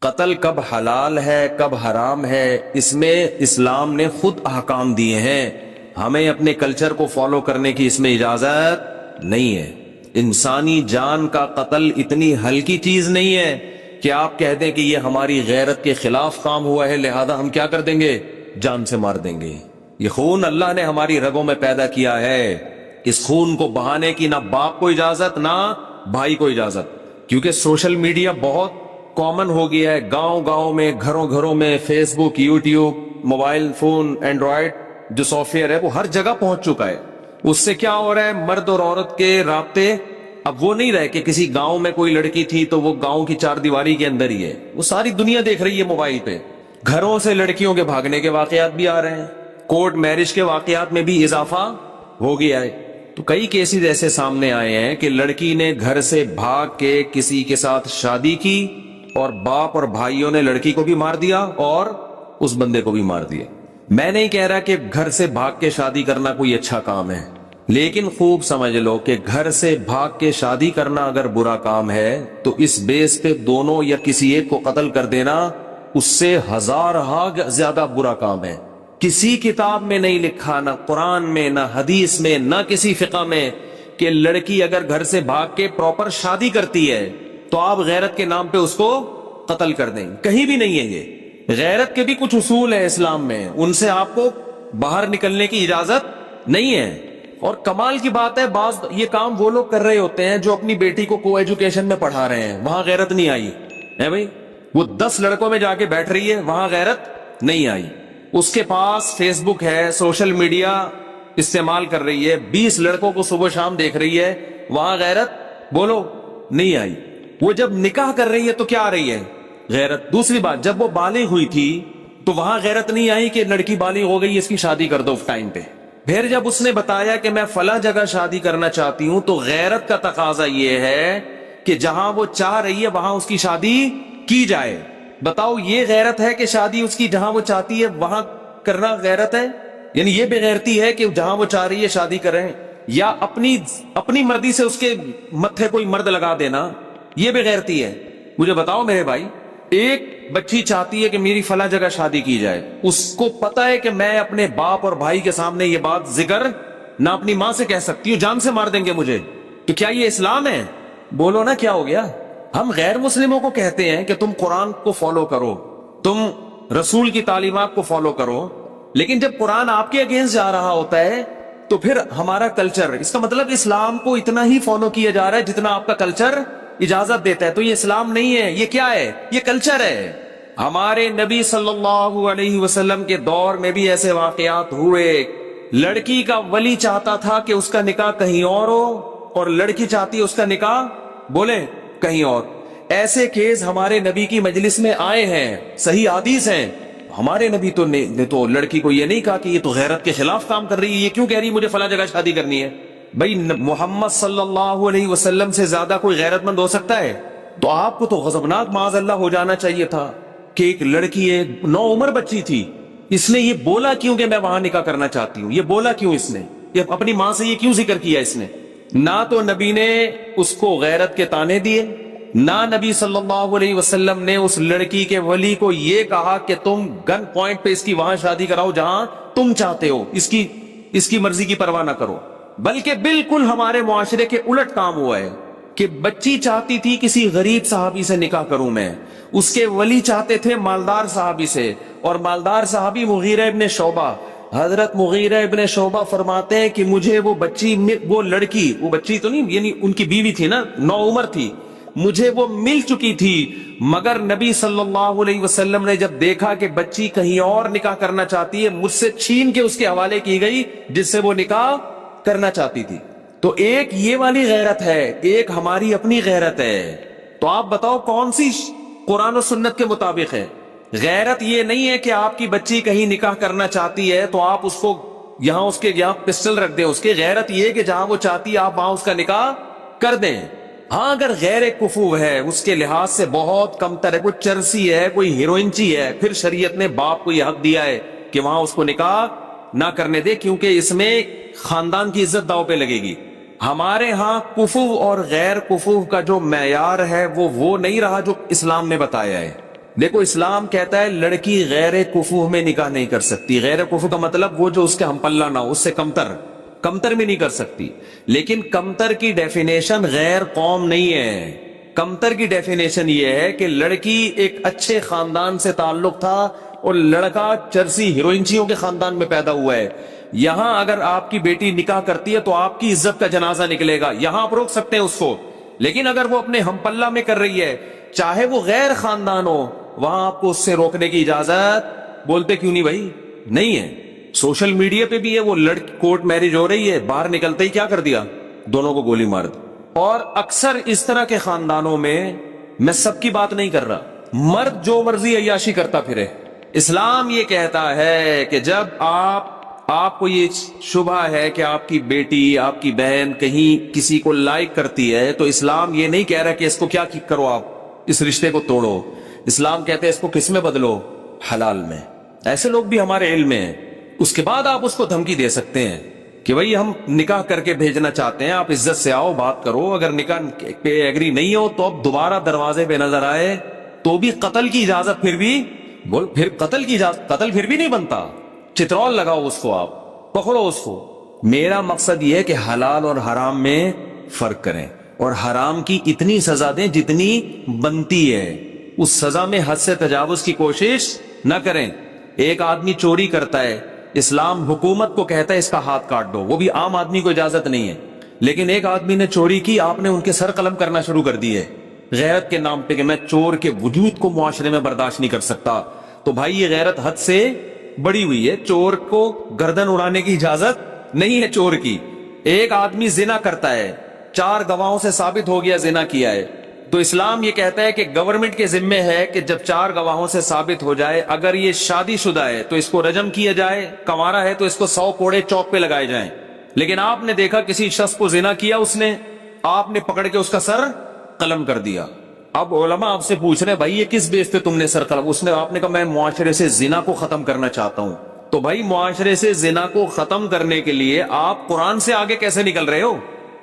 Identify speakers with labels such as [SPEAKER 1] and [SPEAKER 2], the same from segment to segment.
[SPEAKER 1] قتل کب حلال ہے کب حرام ہے، اس میں اسلام نے خود احکام دیے ہیں. ہمیں اپنے کلچر کو فالو کرنے کی اس میں اجازت نہیں ہے. انسانی جان کا قتل اتنی ہلکی چیز نہیں ہے کہ آپ کہہ دیں کہ یہ ہماری غیرت کے خلاف کام ہوا ہے لہذا ہم کیا کر دیں گے، جان سے مار دیں گے. یہ خون اللہ نے ہماری رگوں میں پیدا کیا ہے. اس خون کو بہانے کی نہ باپ کو اجازت نہ بھائی کو اجازت، کیونکہ سوشل میڈیا بہت کامن ہو گیا ہے. گاؤں گاؤں میں، گھروں گھروں میں فیس بک، یوٹیوب، موبائل فون، اینڈرائڈ جو سافٹ ویئر ہے وہ ہر جگہ پہنچ چکا ہے. اس سے کیا ہو رہا ہے، مرد اور عورت کے رابطے اب وہ نہیں رہے کہ کسی گاؤں میں کوئی لڑکی تھی تو وہ گاؤں کی چار دیواری کے اندر ہی ہے، وہ ساری دنیا دیکھ رہی ہے موبائل پہ. گھروں سے لڑکیوں کے بھاگنے کے واقعات بھی آ رہے ہیں، کورٹ میرج کے واقعات میں بھی اضافہ ہو گیا ہے. تو کئی کیسز ایسے سامنے آئے ہیں کہ لڑکی نے گھر سے بھاگ کے کسی کے ساتھ شادی کی اور باپ اور بھائیوں نے لڑکی کو بھی مار دیا اور اس بندے کو بھی مار دیا. میں نہیں کہہ رہا کہ گھر سے بھاگ کے شادی کرنا کوئی اچھا کام ہے، لیکن خوب سمجھ لو کہ گھر سے بھاگ کے شادی کرنا اگر برا کام ہے تو اس بیس پہ دونوں یا کسی ایک کو قتل کر دینا اس سے ہزارہا زیادہ برا کام ہے. کسی کتاب میں نہیں لکھا، نہ قرآن میں، نہ حدیث میں، نہ کسی فقہ میں، کہ لڑکی اگر گھر سے بھاگ کے پراپر شادی کرتی ہے تو آپ غیرت کے نام پہ اس کو قتل کر دیں. کہیں بھی نہیں ہے. یہ غیرت کے بھی کچھ اصول ہیں اسلام میں، ان سے آپ کو باہر نکلنے کی اجازت نہیں ہے. اور کمال کی بات ہے، بعض یہ کام وہ لوگ کر رہے ہوتے ہیں جو اپنی بیٹی کو کو ایجوکیشن میں پڑھا رہے ہیں، وہاں غیرت نہیں آئی ہے بھائی. وہ 10 لڑکوں میں جا کے بیٹھ رہی ہے، وہاں غیرت نہیں آئی. اس کے پاس فیس بک ہے، سوشل میڈیا استعمال کر رہی ہے، 20 لڑکوں کو صبح شام دیکھ رہی ہے، وہاں غیرت بولو نہیں آئی. وہ جب نکاح کر رہی ہے تو کیا آ رہی ہے، غیرت. دوسری بات، جب وہ بالغ ہوئی تھی تو وہاں غیرت نہیں آئی کہ لڑکی بالغ ہو گئی اس کی شادی کر دو ٹائم پہ. پھر جب اس نے بتایا کہ میں فلاں جگہ شادی کرنا چاہتی ہوں تو غیرت کا تقاضا یہ ہے کہ جہاں وہ چاہ رہی ہے وہاں اس کی شادی کی جائے. بتاؤ یہ غیرت ہے کہ شادی اس کی جہاں وہ چاہتی ہے وہاں کرنا غیرت ہے؟ یعنی یہ بے غیرتی ہے کہ جہاں وہ چاہ رہی ہے شادی کریں، یا اپنی مرضی سے اس کے متھے کوئی مرد لگا دینا، یہ بے غیرتی ہے؟ مجھے بتاؤ میرے بھائی، ایک بچی چاہتی ہے کہ میری فلاں جگہ شادی کی جائے، اس کو پتا ہے کہ میں اپنے باپ اور بھائی کے سامنے یہ بات ذکر نہ اپنی ماں سے کہہ سکتی ہوں، جان سے مار دیں گے مجھے. تو کیا یہ اسلام ہے؟ بولو نا کیا ہو گیا. ہم غیر مسلموں کو کہتے ہیں کہ تم قرآن کو فالو کرو، تم رسول کی تعلیمات کو فالو کرو، لیکن جب قرآن آپ کے اگینسٹ جا رہا ہوتا ہے تو پھر ہمارا کلچر، اس کا مطلب اسلام کو اتنا ہی فالو کیا جا رہا ہے جتنا آپ کا کلچر اجازت دیتا ہے. تو یہ اسلام نہیں ہے، یہ کیا ہے؟ یہ کلچر ہے. ہمارے نبی صلی اللہ علیہ وسلم کے دور میں بھی ایسے واقعات ہوئے. لڑکی کا ولی چاہتا تھا کہ اس کا نکاح کہیں اور ہو اور لڑکی چاہتی ہے اس کا نکاح بولے کہیں اور. ایسے کیس ہمارے نبی کی مجلس میں آئے ہیں، صحیح حدیث ہیں. ہمارے نبی نے تو لڑکی کو یہ نہیں کہا کہ یہ تو غیرت کے خلاف کام کر رہی ہے، یہ کیوں کہہ رہی ہے مجھے فلاں جگہ شادی کرنی ہے. بھائی محمد صلی اللہ علیہ وسلم سے زیادہ کوئی غیرت مند ہو سکتا ہے؟ تو آپ کو تو غضبناک معاذ اللہ ہو جانا چاہیے تھا کہ ایک لڑکی ہے، 9 عمر بچی تھی، اس نے یہ بولا کیوں کہ میں وہاں نکاح کرنا چاہتی ہوں؟ یہ بولا کیوں اس نے؟ یہ اپنی ماں سے یہ کیوں ذکر کیا اس نے؟ نہ تو نبی نے اس کو غیرت کے تانے دیے، نہ نبی صلی اللہ علیہ وسلم نے اس لڑکی کے ولی کو یہ کہا کہ تم گن پوائنٹ پہ اس کی وہاں شادی کراؤ جہاں تم چاہتے ہو، اس کی مرضی کی پرواہ نہ کرو. بلکہ بالکل ہمارے معاشرے کے الٹ کام ہوا ہے کہ بچی چاہتی تھی کسی غریب صحابی سے نکاح کروں میں، اس کے ولی چاہتے تھے مالدار صحابی سے، اور مالدار صحابی مغیرہ ابن شعبہ. حضرت مغیرہ ابن شعبہ فرماتے ہیں کہ مجھے وہ بچی تو نہیں، یعنی ان کی بیوی تھی نا، 9 عمر تھی، مجھے وہ مل چکی تھی، مگر نبی صلی اللہ علیہ وسلم نے جب دیکھا کہ بچی کہیں اور نکاح کرنا چاہتی ہے، مجھ سے چھین کے اس کے حوالے کی گئی جس سے وہ نکاح کرنا چاہتی تھی. تو ایک یہ والی غیرت ہے، ایک ہماری اپنی غیرت ہے. تو آپ بتاؤ کون سی قرآن و سنت کے مطابق ہے؟ غیرت یہ نہیں ہے کہ آپ کی بچی کہیں نکاح کرنا چاہتی ہے تو آپ اس کو یہاں پسٹل رکھ دیں. اس کی غیرت یہ ہے کہ جہاں وہ چاہتی ہے آپ وہاں اس کا نکاح کر دیں. ہاں اگر غیر کفو ہے، اس کے لحاظ سے بہت کم تر ہے، کوئی چرسی ہے، کوئی ہیروئنچی ہے، پھر شریعت نے باپ کو یہ حق دیا ہے کہ وہاں اس کو نکاح نہ کرنے دے، کیونکہ اس میں خاندان کی عزت داؤ پہ لگے گی. ہمارے ہاں کفو اور غیر کفو کا جو معیار ہے وہ نہیں رہا جو اسلام نے بتایا ہے. دیکھو اسلام کہتا ہے لڑکی غیر کفو میں نکاح نہیں کر سکتی. غیر کفو کا مطلب وہ جو اس کے ہم پلہ نہ ہو، اس سے کمتر میں نہیں کر سکتی. لیکن کمتر کی ڈیفینیشن غیر قوم نہیں ہے. کمتر کی ڈیفینیشن یہ ہے کہ لڑکی ایک اچھے خاندان سے تعلق تھا اور لڑکا چرسی ہیروئنچیوں کے خاندان میں پیدا ہوا ہے. یہاں اگر آپ کی بیٹی نکاح کرتی ہے تو آپ کی عزت کا جنازہ نکلے گا، یہاں آپ روک سکتے ہیں اس کو. لیکن اگر وہ اپنے ہم پلہ میں کر رہی ہے، چاہے وہ غیر خاندان ہو، وہاں آپ کو اس سے روکنے کی اجازت بولتے کیوں نہیں بھائی؟ نہیں ہے. سوشل میڈیا پہ بھی ہے، وہ لڑکی کورٹ میرج ہو رہی ہے، باہر نکلتے ہی کیا کر دیا؟ دونوں کو گولی مار دی. اور اکثر اس طرح کے خاندانوں میں سب کی بات نہیں کر رہا، مرد جو مرضی عیاشی کرتا پھرے. اسلام یہ کہتا ہے کہ جب آپ کو یہ شبہ ہے کہ آپ کی بیٹی، آپ کی بہن کہیں کسی کو لائک کرتی ہے، تو اسلام یہ نہیں کہہ رہا کہ اس کو کیا کرو، آپ اس رشتے کو توڑو. اسلام کہتے ہیں اس کو کس میں بدلو؟ حلال میں. ایسے لوگ بھی ہمارے علم میں ہیں. اس کے بعد آپ اس کو دھمکی دے سکتے ہیں کہ بھئی ہم نکاح کر کے بھیجنا چاہتے ہیں، آپ عزت سے آؤ، بات کرو. اگر نکاح پہ ایگری نہیں ہو تو اب دوبارہ دروازے پہ نظر آئے تو بھی قتل کی اجازت، پھر قتل کی اجازت، قتل پھر بھی نہیں بنتا. چترول لگاؤ اس کو، آپ پکڑو اس کو. میرا مقصد یہ ہے کہ حلال اور حرام میں فرق کریں اور حرام کی اتنی سزا دیں جتنی بنتی ہے. اس سزا میں حد سے تجاوز کی کوشش نہ کریں. ایک آدمی چوری کرتا ہے، اسلام حکومت کو کہتا ہے اس کا ہاتھ کاٹ دو، وہ بھی عام آدمی کو اجازت نہیں ہے. لیکن ایک آدمی نے چوری کی، آپ نے ان کے سر قلم کرنا شروع کر دی ہے غیرت کے نام پہ کہ میں چور کے وجود کو معاشرے میں برداشت نہیں کر سکتا. تو بھائی یہ غیرت حد سے بڑی ہوئی ہے. چور کو گردن اڑانے کی اجازت نہیں ہے چور کی. ایک آدمی زنا کرتا ہے، 4 گواہوں سے ثابت ہو گیا زنا کیا ہے، تو اسلام یہ کہتا ہے کہ گورنمنٹ کے ذمے ہے کہ جب 4 گواہوں سے ثابت ہو جائے، اگر یہ شادی شدہ ہے تو اس کو رجم کیا جائے، کنوارا ہے تو اس کو 100 کوڑے چوک پہ لگائے جائیں. لیکن آپ نے دیکھا کسی شخص کو زنا کیا، آپ نے پکڑ کے اس کا سر قلم کر دیا. اب علماء آپ سے پوچھ رہے ہیں بھائی یہ کس بیس پہ تم نے سر قلم؟ آپ نے کہا میں معاشرے سے زنا کو ختم کرنا چاہتا ہوں. تو بھائی معاشرے سے زنا کو ختم کرنے کے لیے آپ قرآن سے آگے کیسے نکل رہے ہو؟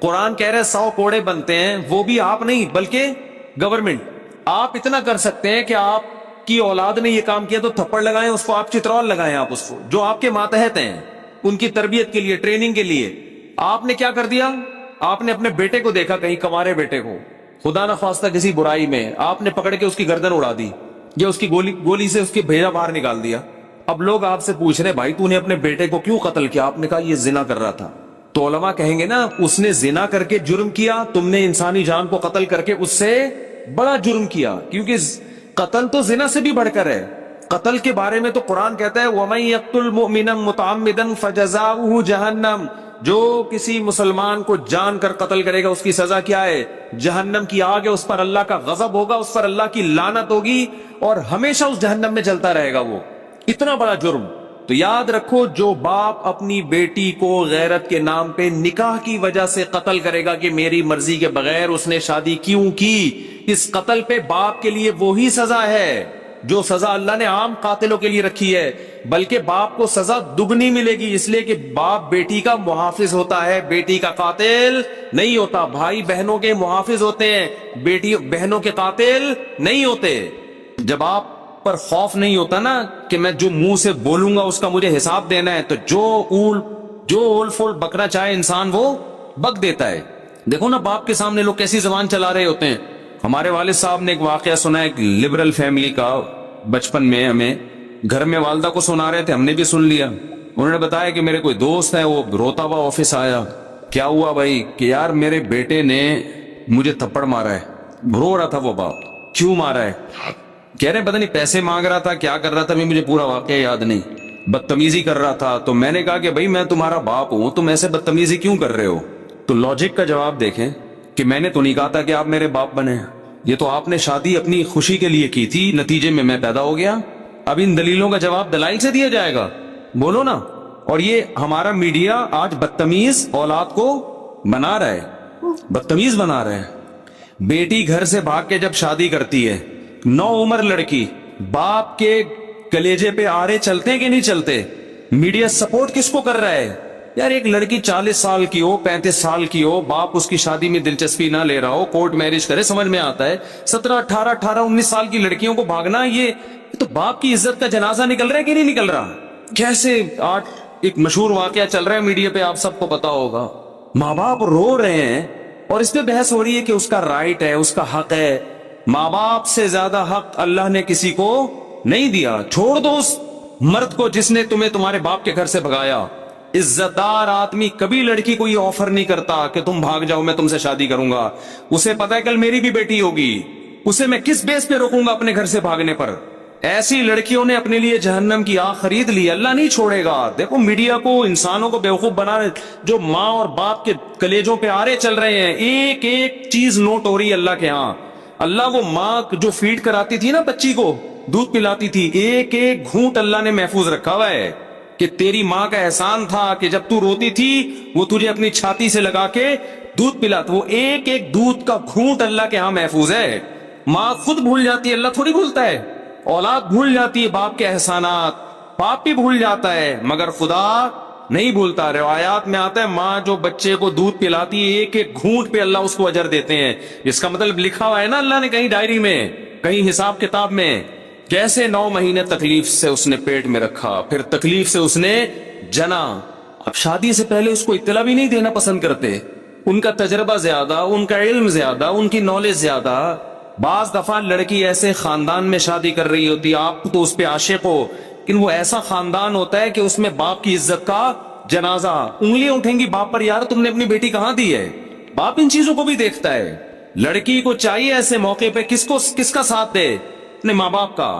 [SPEAKER 1] قرآن کہہ رہے 100 کوڑے بنتے ہیں، وہ بھی آپ نہیں بلکہ گورنمنٹ. آپ اتنا کر سکتے ہیں کہ آپ کی اولاد نے یہ کام کیا تو تھپڑ لگائیں اس کو، آپ چترول لگائیں آپ اس کو، جو آپ کے ماتحت ہیں ان کی تربیت کے لیے، ٹریننگ کے لیے. آپ نے کیا کر دیا؟ آپ نے اپنے بیٹے کو دیکھا، کہیں کنوارے بیٹے کو خدا نہ خواستہ کسی برائی میں، آپ نے پکڑ کے اس کی گردن اڑا دی یا اس کی گولی سے اس کی بھیجا باہر نکال دیا. اب لوگ آپ سے پوچھ رہے بھائی تو نے اپنے بیٹے کو کیوں قتل کیا؟ آپ نے کہا یہ زنا کر رہا تھا. تو علماء کہیں گے نا اس نے زنا کر کے جرم کیا، تم نے انسانی جان کو قتل کر کے اس سے بڑا جرم کیا، کیونکہ قتل تو زنا سے بھی بڑھ کر ہے. قتل کے بارے میں تو قرآن کہتا ہے وَمَن يَقْتُلْ مُؤْمِنًا مُتَعَمِّدًا فَجَزَاؤُهُ جَهَنَّمُ، جو کسی مسلمان کو جان کر قتل کرے گا اس کی سزا کیا ہے؟ جہنم کی آگ ہے. اس پر اللہ کا غضب ہوگا، اس پر اللہ کی لعنت ہوگی اور ہمیشہ اس جہنم میں جلتا رہے گا. وہ اتنا بڑا جرم. تو یاد رکھو جو باپ اپنی بیٹی کو غیرت کے نام پہ نکاح کی وجہ سے قتل کرے گا کہ میری مرضی کے بغیر اس نے شادی کیوں کی، اس قتل پہ باپ کے لیے وہی سزا ہے جو سزا اللہ نے عام قاتلوں کے لیے رکھی ہے، بلکہ باپ کو سزا دگنی ملے گی، اس لیے کہ باپ بیٹی کا محافظ ہوتا ہے، بیٹی کا قاتل نہیں ہوتا. بھائی بہنوں کے محافظ ہوتے ہیں، بیٹی بہنوں کے قاتل نہیں ہوتے. جب آپ پر خوف نہیں ہوتا نا کہ میں جو منہ سے بولوں گا اس کا مجھے حساب دینا ہے، تو جو اول فول بکنا چاہے انسان وہ بک دیتا ہے. دیکھو نا باپ کے سامنے لوگ کیسی زبان چلا رہے ہوتے ہیں. ہمارے والد صاحب نے ایک واقعہ سنا ہے، ایک لبرل فیملی کا، بچپن میں ہمیں گھر میں والدہ کو سنا رہے تھے، ہم نے بھی سن لیا. انہوں نے بتایا کہ میرے کوئی دوست ہے، وہ روتا ہوا آفس آیا. کیا ہوا بھائی؟ کہ یار میرے بیٹے نے مجھے تھپڑ مارا ہے. رو رہا تھا وہ باپ. کیوں مارا ہے؟ کہہ رہے پتہ نہیں پیسے مانگ رہا تھا، کیا کر رہا تھا، مجھے پورا واقعہ یاد نہیں، بدتمیزی کر رہا تھا. تو میں نے کہا کہ بھائی میں تمہارا باپ ہوں، تم ایسے بدتمیزی کیوں کر رہے ہو؟ تو لاجک کا جواب دیکھیں کہ میں نے تو نہیں کہا تھا کہ آپ میرے باپ بنے، یہ تو آپ نے شادی اپنی خوشی کے لیے کی تھی، نتیجے میں میں پیدا ہو گیا. اب ان دلیلوں کا جواب دلائل سے دیا جائے گا، بولو نا. اور یہ ہمارا میڈیا آج بدتمیز اولاد کو بنا رہا ہے، بدتمیز بنا رہا ہے. بیٹی گھر سے بھاگ کے جب شادی کرتی ہے، 9 عمر لڑکی، باپ کے کلیجے پہ آرے چلتے کہ نہیں چلتے؟ میڈیا سپورٹ کس کو کر رہا ہے؟ یار ایک لڑکی 40 سال کی ہو 35 سال کی ہو, باپ اس کی شادی میں دلچسپی نہ لے رہا ہو, کورٹ میرج کرے, سمجھ میں آتا ہے. 17 18 19 سال کی لڑکیوں کو بھاگنا, یہ تو باپ کی عزت کا جنازہ نکل رہا ہے کہ نہیں نکل رہا؟ کیسے آج ایک مشہور واقعہ چل رہا ہے میڈیا پہ, آپ سب کو پتا ہوگا, ماں باپ رو رہے ہیں اور اس پہ بحث ہو رہی ہے کہ اس کا رائٹ ہے, اس کا حق ہے. ماں باپ سے زیادہ حق اللہ نے کسی کو نہیں دیا. چھوڑ دو اس مرد کو جس نے تمہیں تمہارے باپ کے گھر سے بھگایا. عزت دار آدمی کبھی لڑکی کو یہ آفر نہیں کرتا کہ تم بھاگ جاؤ میں تم سے شادی کروں گا. اسے پتا ہے کل میری بھی بیٹی ہوگی, اسے میں کس بیس پہ روکوں گا اپنے گھر سے بھاگنے پر. ایسی لڑکیوں نے اپنے لیے جہنم کی آگ خرید لی, اللہ نہیں چھوڑے گا. دیکھو میڈیا کو, انسانوں کو بیوقوف بنا رہے, جو ماں اور باپ کے کلیجوں پہ آرے چل رہے ہیں, ایک ایک چیز نوٹ ہو رہی ہے اللہ کے ہاں. اللہ وہ ماں جو فیڈ کراتی تھی نا بچی کو, دودھ پلاتی تھی, ایک ایک گھونٹ اللہ نے محفوظ رکھا ہوا ہے کہ تیری ماں کا احسان تھا کہ جب تو روتی تھی وہ تجھے اپنی چھاتی سے لگا کے دودھ پلاتا. وہ ایک ایک دودھ کا گھونٹ اللہ کے ہاں محفوظ ہے. ماں خود بھول جاتی ہے, اللہ تھوڑی بھولتا ہے. اولاد بھول جاتی ہے باپ کے احسانات, باپ بھی بھول جاتا ہے مگر خدا نہیں بھولتا. روایات میں آتا ہے ماں جو بچے کو دودھ پلاتی ہے ایک ایک گھونٹ پہ اللہ اس کو اجر دیتے ہیں. اس کا مطلب لکھا ہوا ہے نا اللہ نے کہیں ڈائری میں, کہیں حساب کتاب میں, کیسے 9 مہینے تکلیف سے اس نے پیٹ میں رکھا, پھر تکلیف سے اس نے جنا. اب شادی سے پہلے اس کو اطلاع بھی نہیں دینا پسند کرتے. ان کا تجربہ زیادہ, ان کا علم زیادہ, ان کی نالج زیادہ. بعض دفعہ لڑکی ایسے خاندان میں شادی کر رہی ہوتی, آپ تو اس پہ عاشق ہو, لیکن وہ ایسا خاندان ہوتا ہے کہ اس میں باپ کی عزت کا جنازہ, انگلیاں اٹھیں گی باپ پر, یار تم نے اپنی بیٹی کہاں دی ہے. باپ ان چیزوں کو بھی دیکھتا ہے. لڑکی کو چاہیے ایسے موقع پہ کس کا ساتھ دے, اپنے ماں باپ کا.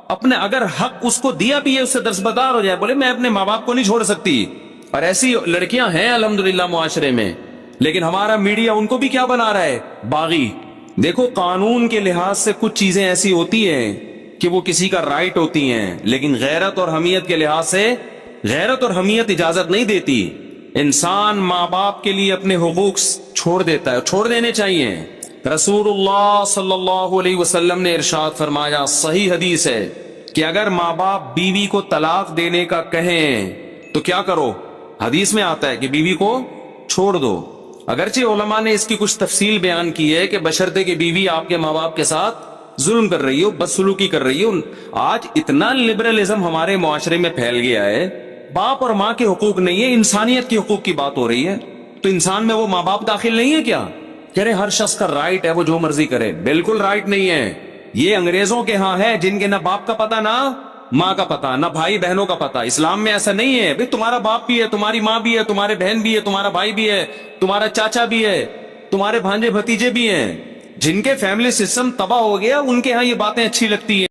[SPEAKER 1] اپنے اگر حق اس کو دیا بھی ہے اس سے درسبدار ہو جائے, بولے میں اپنے ماں باپ کو نہیں چھوڑ سکتی. اور ایسی لڑکیاں ہیں الحمدللہ معاشرے میں, لیکن ہمارا میڈیا ان کو بھی کیا بنا رہا ہے, باغی. دیکھو قانون کے لحاظ سے کچھ چیزیں ایسی ہوتی ہیں کہ وہ کسی کا رائٹ ہوتی ہیں, لیکن غیرت اور حمیت کے لحاظ سے غیرت اور حمیت اجازت نہیں دیتی. انسان ماں باپ کے لیے اپنے حقوق چھوڑ دیتا ہے, چھوڑ دینے چاہیے. رسول اللہ صلی اللہ علیہ وسلم نے ارشاد فرمایا, صحیح حدیث ہے, کہ اگر ماں باپ بیوی کو طلاق دینے کا کہیں تو کیا کرو. حدیث میں آتا ہے کہ بیوی کو چھوڑ دو. اگرچہ علماء نے اس کی کچھ تفصیل بیان کی ہے کہ بشرطے کہ بیوی آپ کے ماں باپ کے ساتھ ظلم کر رہی ہو, بدسلوکی کر رہی ہو. آج اتنا لبرلزم ہمارے معاشرے میں پھیل گیا ہے, باپ اور ماں کے حقوق نہیں ہے, انسانیت کے حقوق کی بات ہو رہی ہے. تو انسان میں وہ ماں باپ داخل نہیں ہے کیا؟ کہہ رہے ہر شخص کا رائٹ ہے وہ جو مرضی کرے. بالکل رائٹ نہیں ہے. یہ انگریزوں کے ہاں ہے جن کے نہ باپ کا پتہ نہ ماں کا پتہ, نہ بھائی بہنوں کا پتہ. اسلام میں ایسا نہیں ہے. بھئی تمہارا باپ بھی ہے, تمہاری ماں بھی ہے, تمہارے بہن بھی ہے, تمہارا بھائی بھی ہے, تمہارا چاچا بھی ہے, تمہارے بھانجے بھتیجے بھی ہیں. جن کے فیملی سسٹم تباہ ہو گیا ان کے ہاں یہ باتیں اچھی لگتی ہیں.